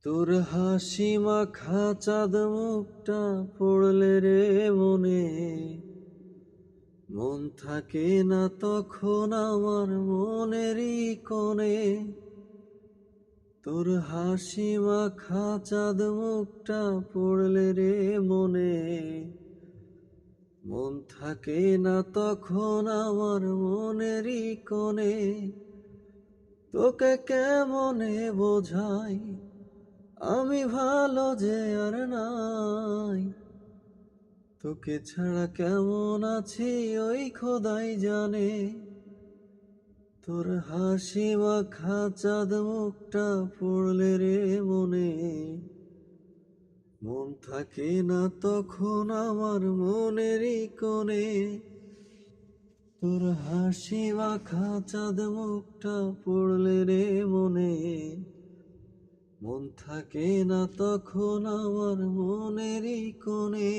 তোর হাসি মাখা চাঁদ মুখটা পড়লে রে মনে, মন থাকে না তখন আমার মনেরই কোণে। তোর হাসি মাখা চাঁদ মুখটা পড়লে রে মনে, মন থাকে না তখন আমার মনেরই কোণে। তোকে কেমনে বোঝাই আমি ভালো যে আর নাই, তোকে ছাড়া কেমন আছি ওই খোদাই জানে। তোর হাসি মাখা চাঁদ মুখটা পড়লে রে মনে, মন থাকে না তখন আমার মনেরই কোণে। তোর হাসি মাখা চাঁদ মুখটা পড়লে রে মনে, মন থাকে না তখন আমার মনেরই কোণে।